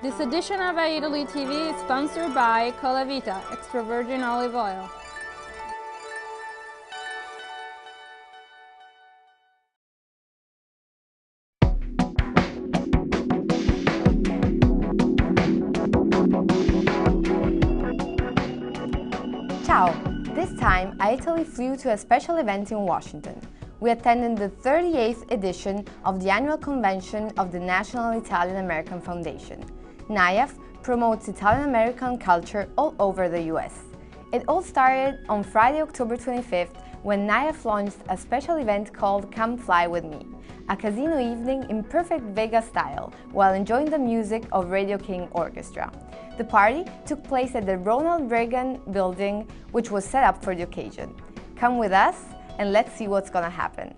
This edition of Italy TV is sponsored by Colavita, extra virgin olive oil. Ciao! This time, Italy flew to a special event in Washington. We attended the 38th edition of the annual convention of the National Italian-American Foundation. NIAF promotes Italian-American culture all over the US. It all started on Friday, October 25th, when NIAF launched a special event called Come Fly With Me, a casino evening in perfect Vegas style, while enjoying the music of Radio King Orchestra. The party took place at the Ronald Regan Building, which was set up for the occasion. Come with us and let's see what's gonna happen.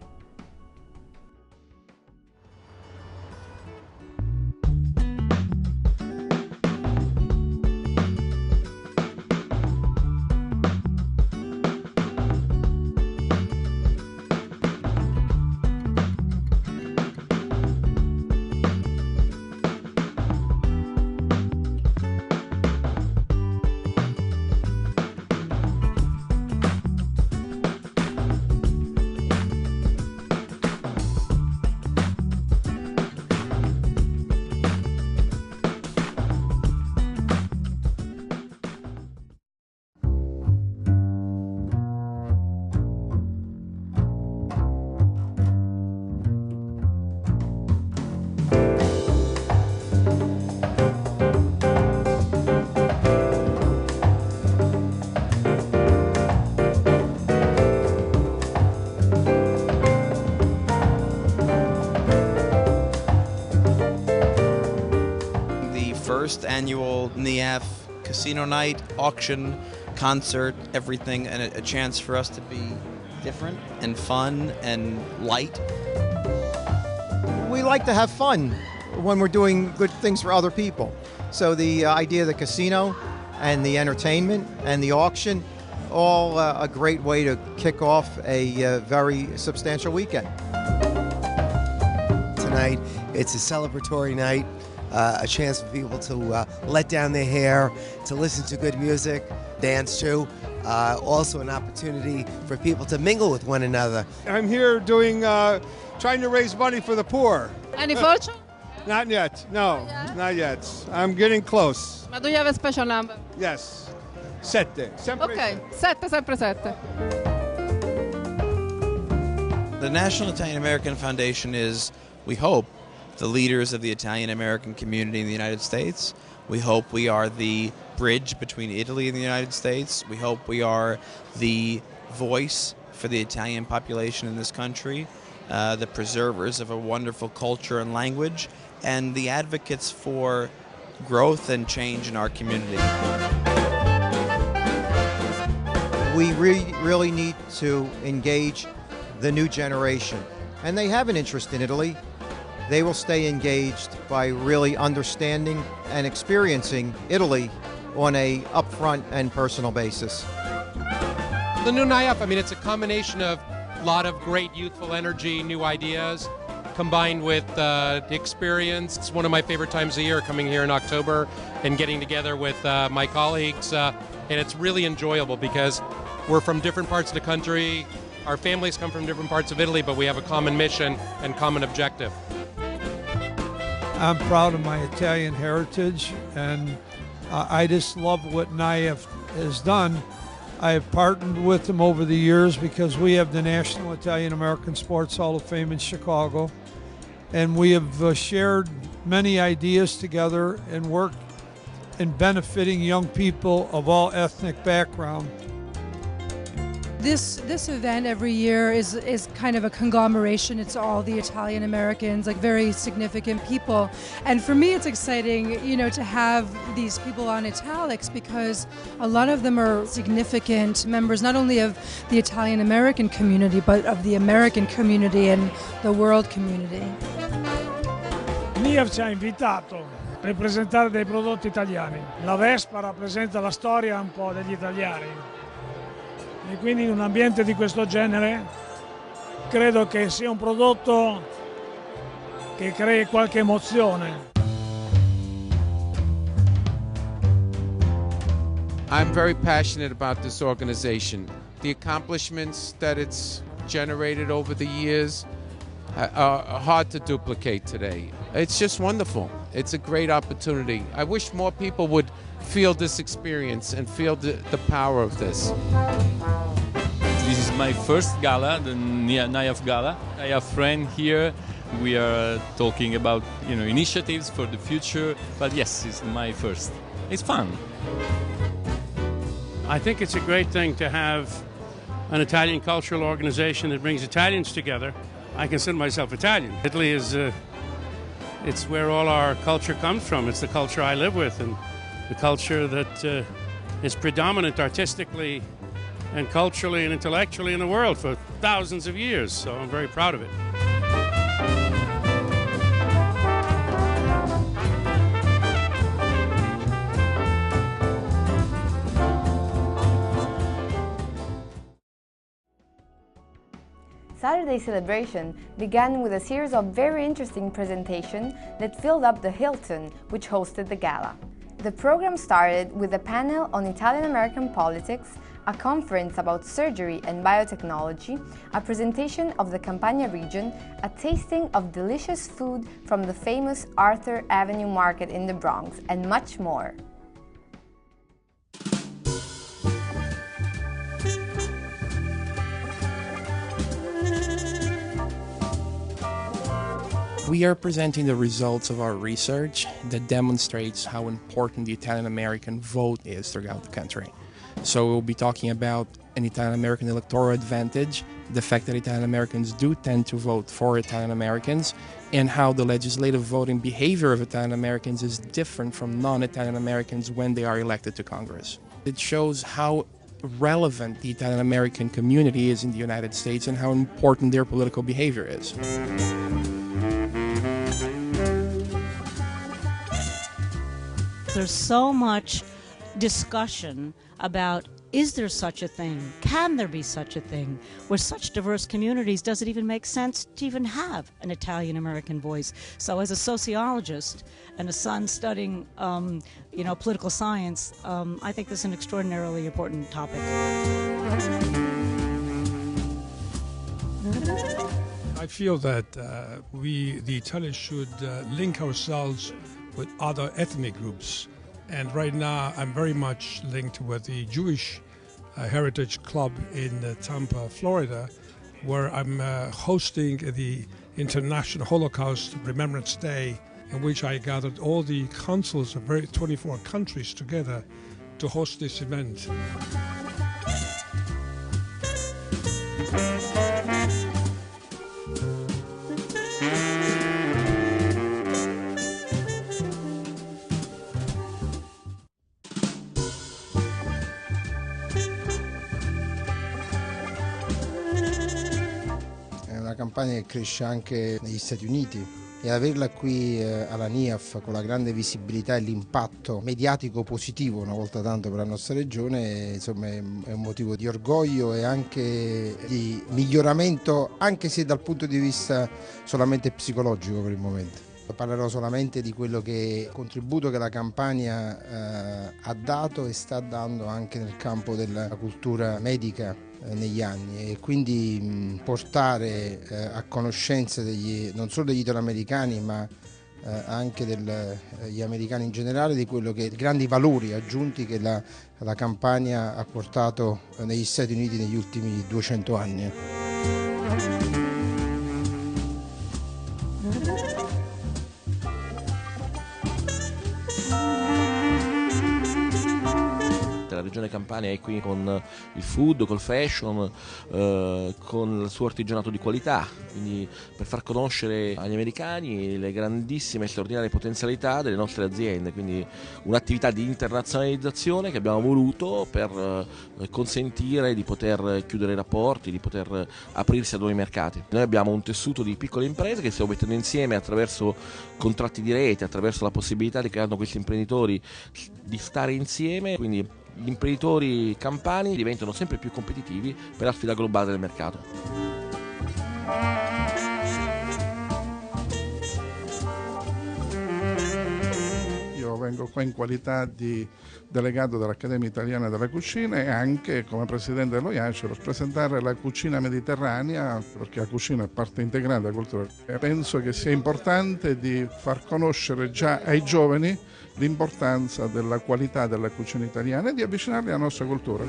First annual NIAF casino night, auction, concert, everything, and a chance for us to be different and fun and light. We like to have fun when we're doing good things for other people. So the idea of the casino and the entertainment and the auction, all a great way to kick off a very substantial weekend. Tonight, it's a celebratory night. A chance for people to let down their hair, to listen to good music, dance to. Also an opportunity for people to mingle with one another. I'm here doing, trying to raise money for the poor. Any fortune? Not yet, no, not yet. I'm getting close. But do you have a special number? Yes, sette. Sempre Okay, sette, sempre sette. The National Italian-American Foundation is, we hope, the leaders of the Italian-American community in the United States. We hope we are the bridge between Italy and the United States. We hope we are the voice for the Italian population in this country, the preservers of a wonderful culture and language, and the advocates for growth and change in our community. We really need to engage the new generation, and they have an interest in Italy. They will stay engaged by really understanding and experiencing Italy on a upfront and personal basis. The new NIAF, I mean, it's a combination of a lot of great youthful energy, new ideas, combined with the experience. It's one of my favorite times of year, coming here in October and getting together with my colleagues. And it's really enjoyable because we're from different parts of the country. Our families come from different parts of Italy, but we have a common mission and common objective. I'm proud of my Italian heritage, and I just love what NIAF has done. I have partnered with them over the years because we have the National Italian-American Sports Hall of Fame in Chicago, and we have shared many ideas together and worked in benefiting young people of all ethnic backgrounds. This event every year is kind of a conglomeration. It's all the Italian Americans, like very significant people. And for me, it's exciting, you know, to have these people on italics because a lot of them are significant members, not only of the Italian American community, but of the American community and the world community. NIAF ci ha invitato per presentare dei prodotti italiani. La Vespa rappresenta la storia un po' degli italiani. E quindi in un ambiente di questo genere credo che sia un prodotto che crei qualche emozione. I'm very passionate about this organization. The accomplishments that it's generated over the years are hard to duplicate today. It's just wonderful. It's a great opportunity. I wish more people would feel this experience and feel the power of this. This is my first gala, the NIAF Gala. I have a friend here. We are talking about initiatives for the future, but yes, it's my first. It's fun. I think it's a great thing to have an Italian cultural organization that brings Italians together. I consider myself Italian. Italy is it's where all our culture comes from. It's the culture I live with, and the culture that is predominant artistically and culturally and intellectually in the world for thousands of years. So I'm very proud of it. Saturday's celebration began with a series of very interesting presentations that filled up the Hilton, which hosted the gala. The program started with a panel on Italian-American politics, a conference about surgery and biotechnology, a presentation of the Campania region, a tasting of delicious food from the famous Arthur Avenue Market in the Bronx, and much more. We are presenting the results of our research that demonstrates how important the Italian-American vote is throughout the country. So we'll be talking about an Italian-American electoral advantage, the fact that Italian-Americans do tend to vote for Italian-Americans, and how the legislative voting behavior of Italian-Americans is different from non-Italian-Americans when they are elected to Congress. It shows how relevant the Italian-American community is in the United States and how important their political behavior is. There's so much discussion about, is there such a thing? Can there be such a thing? We're such diverse communities, does it even make sense to even have an Italian-American voice? So as a sociologist and a son studying political science, I think this is an extraordinarily important topic. I feel that we, the Italians, should link ourselves with other ethnic groups. And right now I'm very much linked with the Jewish Heritage Club in Tampa, Florida, where I'm hosting the International Holocaust Remembrance Day, in which I gathered all the consuls of 24 countries together to host this event. Campania che cresce anche negli Stati Uniti e averla qui alla NIAF con la grande visibilità e l'impatto mediatico positivo una volta tanto per la nostra regione, insomma è un motivo di orgoglio e anche di miglioramento, anche se dal punto di vista solamente psicologico per il momento. Parlerò solamente di quello che contributo che la Campania ha dato e sta dando anche nel campo della cultura medica negli anni, e quindi portare a conoscenza non solo degli italoamericani ma anche degli americani in generale di quello che grandi valori aggiunti che la Campania ha portato negli Stati Uniti negli ultimi 200 anni. La regione Campania è qui con il food, col fashion, con il suo artigianato di qualità, quindi per far conoscere agli americani le grandissime e straordinarie potenzialità delle nostre aziende, quindi un'attività di internazionalizzazione che abbiamo voluto per consentire di poter chiudere i rapporti, di poter aprirsi a nuovi mercati. Noi abbiamo un tessuto di piccole imprese che stiamo mettendo insieme attraverso contratti di rete, attraverso la possibilità di creare questi imprenditori di stare insieme, quindi gli imprenditori campani diventano sempre più competitivi per la sfida globale del mercato. Io vengo qua in qualità di delegato dell'Accademia Italiana della Cucina e anche come presidente dello IACE per presentare la cucina mediterranea, perché la cucina è parte integrante della cultura. E penso che sia importante di far conoscere già ai giovani l'importanza della qualità della cucina italiana e di avvicinarli alla nostra cultura.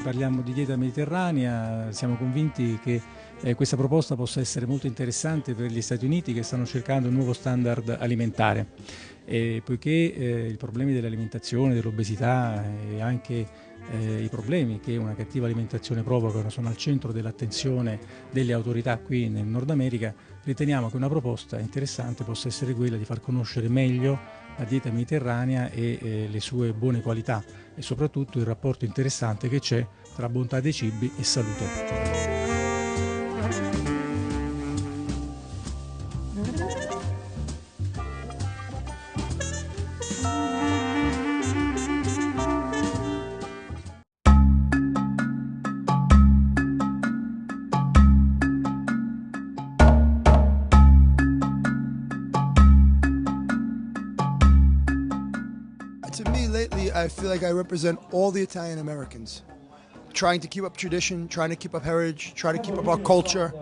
Parliamo di dieta mediterranea, siamo convinti che questa proposta possa essere molto interessante per gli Stati Uniti che stanno cercando un nuovo standard alimentare. Poiché i problemi dell'alimentazione, dell'obesità e anche i problemi che una cattiva alimentazione provocano sono al centro dell'attenzione delle autorità qui nel Nord America, riteniamo che una proposta interessante possa essere quella di far conoscere meglio la dieta mediterranea e le sue buone qualità e soprattutto il rapporto interessante che c'è tra bontà dei cibi e salute. To me lately, I feel like I represent all the Italian Americans, trying to keep up tradition, trying to keep up heritage, trying to keep up our culture.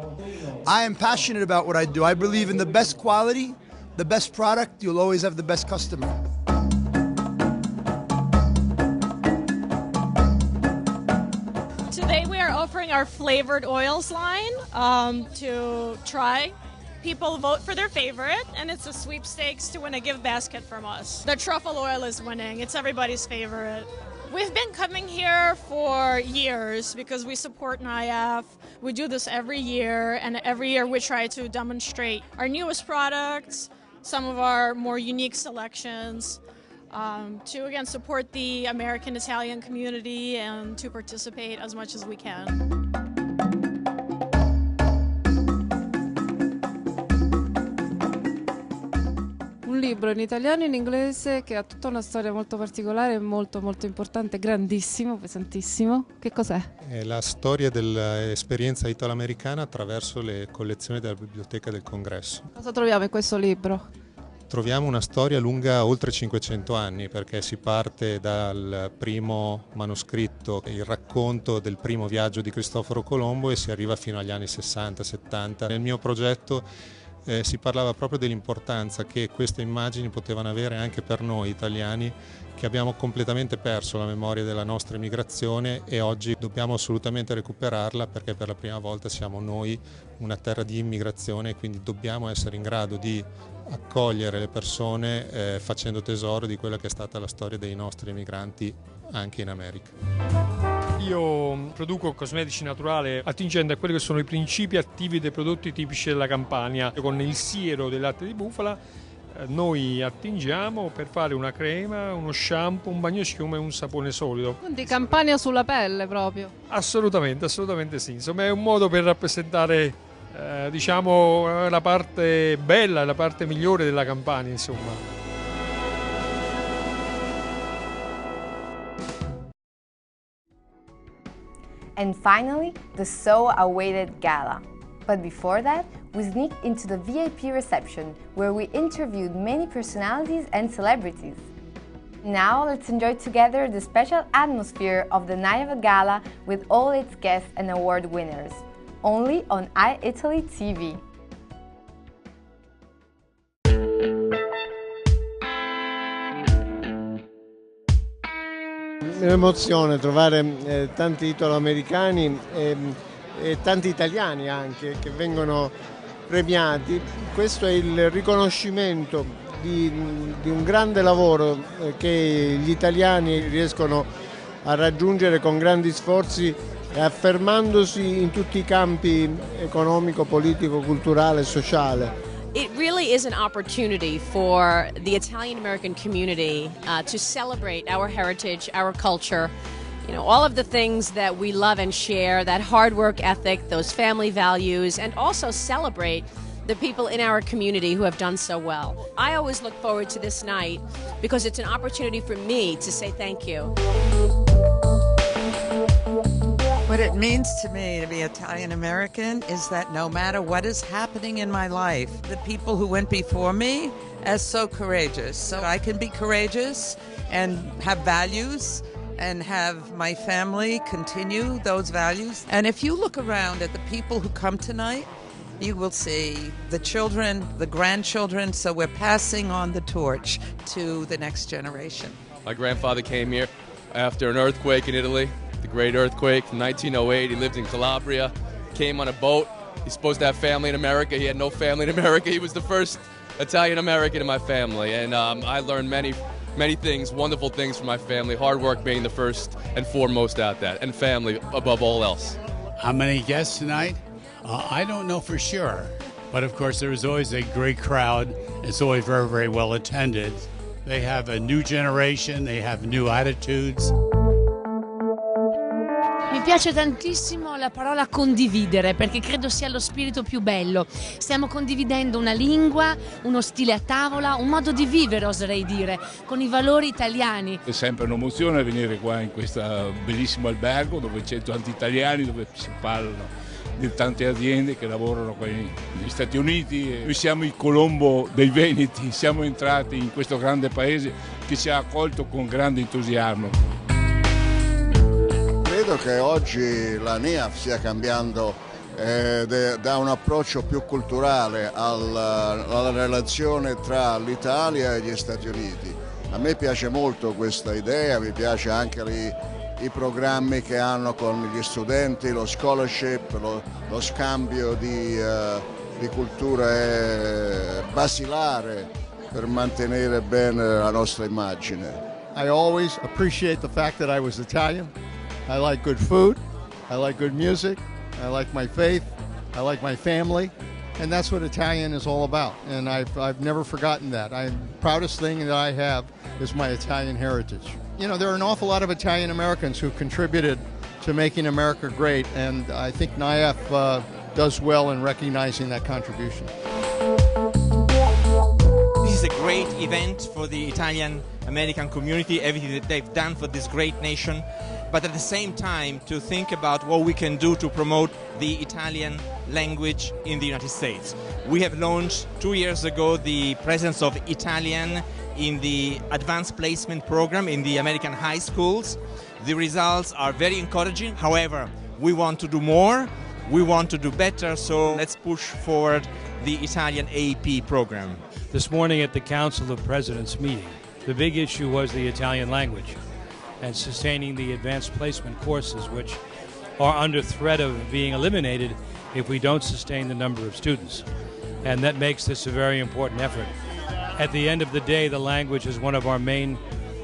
I am passionate about what I do. I believe in the best quality, the best product, you'll always have the best customer. Today we are offering our flavored oils line to try. People vote for their favorite, and it's a sweepstakes to win a gift basket from us. The truffle oil is winning. It's everybody's favorite. We've been coming here for years because we support NIAF. We do this every year, and every year we try to demonstrate our newest products, some of our more unique selections, to again support the American Italian community and to participate as much as we can. Un libro in italiano e in inglese che ha tutta una storia molto particolare, molto molto importante, grandissimo, pesantissimo. Che cos'è? È la storia dell'esperienza italo-americana attraverso le collezioni della Biblioteca del Congresso. Cosa troviamo in questo libro? Troviamo una storia lunga oltre 500 anni perché si parte dal primo manoscritto, il racconto del primo viaggio di Cristoforo Colombo e si arriva fino agli anni 60-70. Nel mio progetto si parlava proprio dell'importanza che queste immagini potevano avere anche per noi italiani che abbiamo completamente perso la memoria della nostra emigrazione e oggi dobbiamo assolutamente recuperarla perché per la prima volta siamo noi una terra di immigrazione e quindi dobbiamo essere in grado di accogliere le persone facendo tesoro di quella che è stata la storia dei nostri emigranti anche in America. Io produco cosmetici naturali attingendo a quelli che sono i principi attivi dei prodotti tipici della Campania. Con il siero del latte di bufala noi attingiamo per fare una crema, uno shampoo, un bagnoschiuma e un sapone solido. Quindi Campania sulla pelle proprio. Assolutamente, assolutamente sì. Insomma è un modo per rappresentare diciamo la parte bella, la parte migliore della Campania, insomma. And finally, the so-awaited gala. But before that, we sneaked into the VIP reception, where we interviewed many personalities and celebrities. Now let's enjoy together the special atmosphere of the NIAF Gala with all its guests and award winners. Only on iItaly TV. Un'emozione trovare tanti italo-americani e tanti italiani anche che vengono premiati. Questo è il riconoscimento di un grande lavoro che gli italiani riescono a raggiungere con grandi sforzi e affermandosi in tutti i campi economico, politico, culturale e sociale. It really is an opportunity for the Italian American community to celebrate our heritage, our culture, you know, all of the things that we love and share, that hard work ethic, those family values, and also celebrate the people in our community who have done so well. I always look forward to this night because it's an opportunity for me to say thank you. What it means to me to be Italian American is that no matter what is happening in my life, the people who went before me are so courageous. So I can be courageous and have values and have my family continue those values. And if you look around at the people who come tonight, you will see the children, the grandchildren, so we're passing on the torch to the next generation. My grandfather came here after an earthquake in Italy, the great earthquake from 1908. He lived in Calabria, came on a boat. He's supposed to have family in America. He had no family in America. He was the first Italian American in my family, and I learned many things, wonderful things from my family, hard work being the first and foremost at that, and family above all else. How many guests tonight? I don't know for sure, but of course there is always a great crowd. It's always very, very well attended. They have a new generation, they have new attitudes. Mi piace tantissimo la parola condividere, perché credo sia lo spirito più bello. Stiamo condividendo una lingua, uno stile a tavola, un modo di vivere, oserei dire, con i valori italiani. È sempre un'emozione venire qua in questo bellissimo albergo dove c'è tanti italiani, dove si parlano di tante aziende che lavorano qui negli Stati Uniti. Noi siamo il Colombo dei Veneti, siamo entrati in questo grande paese che ci ha accolto con grande entusiasmo. Credo che oggi la NIAF stia cambiando da un approccio più culturale alla relazione tra l'Italia e gli Stati Uniti. A me piace molto questa idea, mi piace anche i programmi che hanno con gli studenti, lo scholarship, lo scambio di cultura è basilare per mantenere bene la nostra immagine. I always appreciate the fact that I was Italian. I like good food, I like good music, I like my faith, I like my family, and that's what Italian is all about. And I've never forgotten that. The proudest thing that I have is my Italian heritage. You know, there are an awful lot of Italian Americans who contributed to making America great, and I think NIAF does well in recognizing that contribution. This is a great event for the Italian American community, everything that they've done for this great nation, but at the same time to think about what we can do to promote the Italian language in the United States. We have launched 2 years ago the presence of Italian in the advanced placement program in the American high schools. The results are very encouraging. However, we want to do more, we want to do better, so let's push forward the Italian AP program. This morning at the Council of Presidents meeting, the big issue was the Italian language and sustaining the advanced placement courses, which are under threat of being eliminated if we don't sustain the number of students. And that makes this a very important effort. At the end of the day, the language is one of our main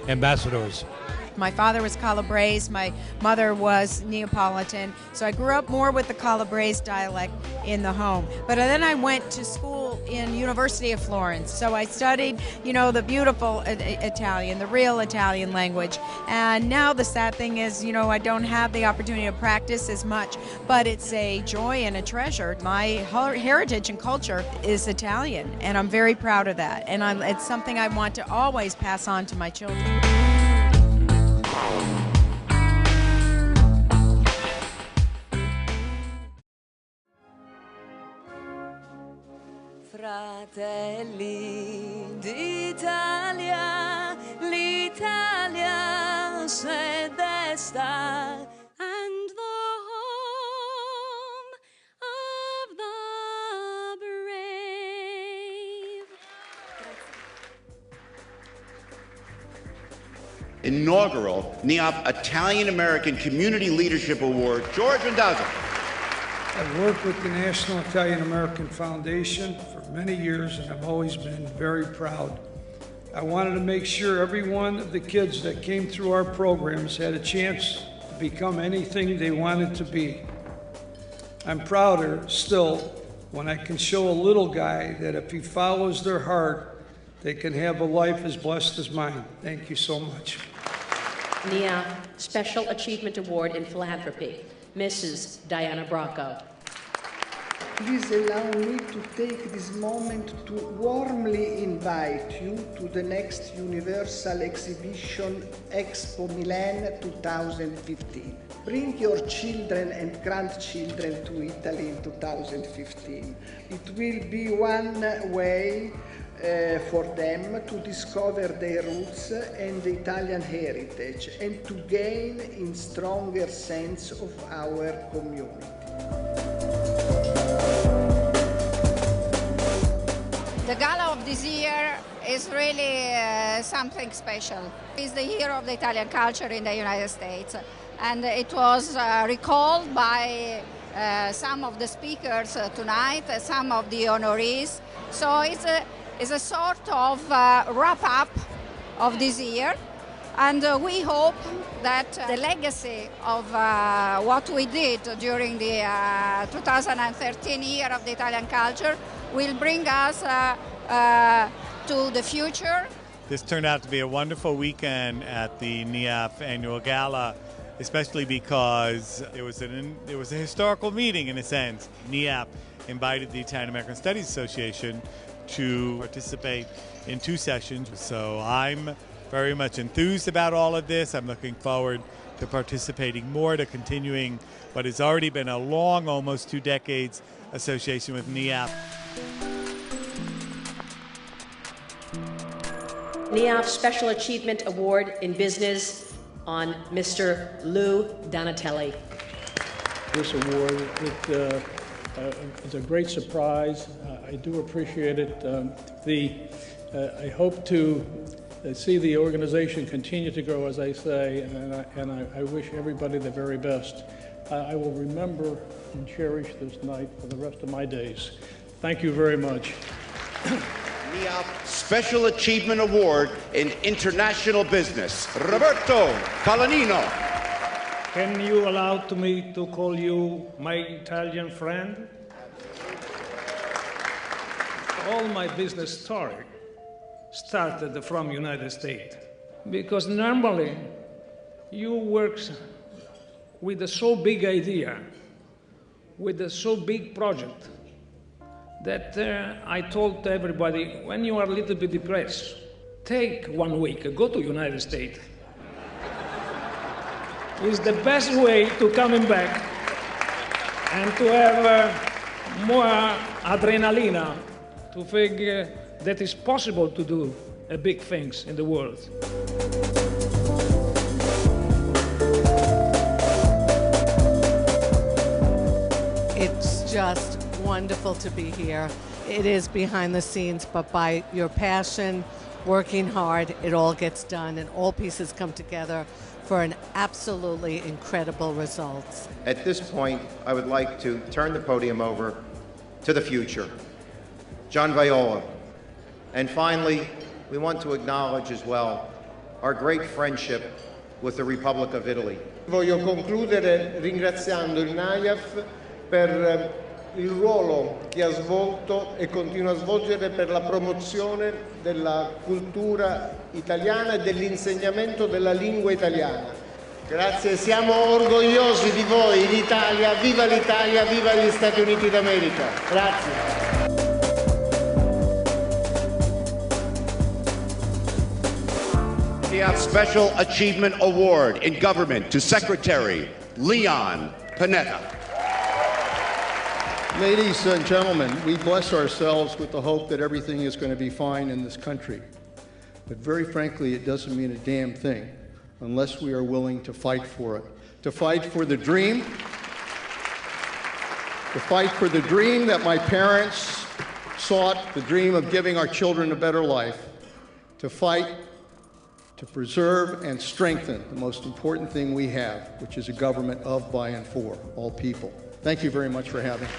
ambassadors. My father was Calabrese, my mother was Neapolitan, so I grew up more with the Calabrese dialect in the home. But then I went to school in University of Florence, so I studied, you know, the beautiful Italian, the real Italian language. And now the sad thing is, you know, I don't have the opportunity to practice as much, but it's a joy and a treasure. My heritage and culture is Italian, and I'm very proud of that. And it's something I want to always pass on to my children. Fratelli d'Italia, l'Italia se desta, and the home of the brave. Inaugural NIAF Italian American Community Leadership Award, George Randazzo. I've worked with the National Italian American Foundation for many years, and I've always been very proud. I wanted to make sure every one of the kids that came through our programs had a chance to become anything they wanted to be. I'm prouder still when I can show a little guy that if he follows their heart, they can have a life as blessed as mine. Thank you so much. NIAF Special Achievement Award in Philanthropy, Mrs. Diana Bracco. please allow me to take this moment to warmly invite you to the next Universal Exhibition Expo Milan 2015. Bring your children and grandchildren to Italy in 2015. It will be one way for them to discover their roots and the Italian heritage and to gain a stronger sense of our community. The Gala of this year is really something special. It's the year of the Italian culture in the United States, and it was recalled by some of the speakers tonight, some of the honorees. So it's a sort of wrap-up of this year, and we hope that the legacy of what we did during the 2013 year of the Italian culture will bring us to the future. This turned out to be a wonderful weekend at the NIAF annual gala, especially because it was a historical meeting in a sense. NIAF invited the Italian American Studies Association to participate in 2 sessions. So I'm very much enthused about all of this. I'm looking forward to participating more, to continuing what has already been a long, almost 2 decades association with NIAF. NIAF Special Achievement Award in Business on Mr. Lou Donatelli. This award, it's a great surprise. I do appreciate it. I hope to see the organization continue to grow, as I say, and I wish everybody the very best. I will remember and cherish this night for the rest of my days. Thank you very much. NIAF Special Achievement Award in International Business, Roberto Colaninno. Can you allow me to call you my Italian friend? All my business story started from United States, because normally you work with a so big idea, with a so big project, that I told everybody, when you are a little bit depressed, take 1 week, go to United States. It's the best way to coming back and to have more adrenaline, to figure that it's possible to do big things in the world. It's just wonderful to be here. It is behind the scenes, but by your passion, working hard, it all gets done and all pieces come together for an absolutely incredible result. At this point, I would like to turn the podium over to the future, John Viola. And finally, we want to acknowledge as well our great friendship with the Republic of Italy. Voglio concludere ringraziando il NIAF per il ruolo che ha svolto e continua a svolgere per la promozione della cultura italiana e dell'insegnamento della lingua italiana. Grazie, siamo orgogliosi di voi in Italia, viva l'Italia, viva gli Stati Uniti d'America. Grazie. NIAF Special Achievement Award in Government to Secretary Leon Panetta. Ladies and gentlemen, we bless ourselves with the hope that everything is going to be fine in this country. But very frankly, it doesn't mean a damn thing unless we are willing to fight for it. To fight for the dream. To fight for the dream that my parents sought, the dream of giving our children a better life. To fight to preserve and strengthen the most important thing we have, which is a government of, by, and for all people. Thank you very much for having me.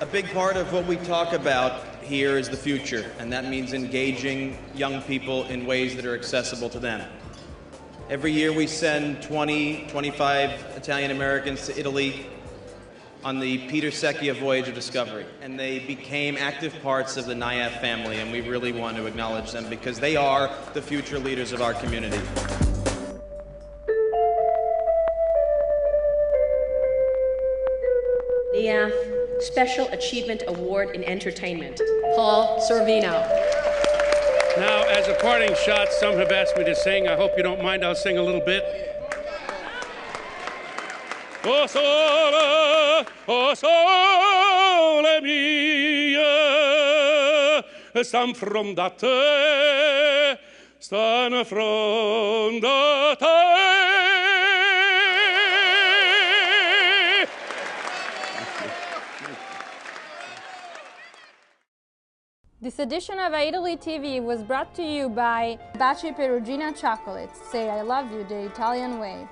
A big part of what we talk about here is the future, and that means engaging young people in ways that are accessible to them. Every year we send 20, 25 Italian Americans to Italy on the Peter Secchia voyage of discovery, and they became active parts of the NIAF family, and we really want to acknowledge them because they are the future leaders of our community. Special Achievement Award in Entertainment, Paul Sorvino. Now, as a parting shot, some have asked me to sing. I hope you don't mind. I'll sing a little bit. O sole mie, stan from da te, stan from da te. This edition of Italy TV was brought to you by Baci Perugina Chocolates. Say I love you the Italian way.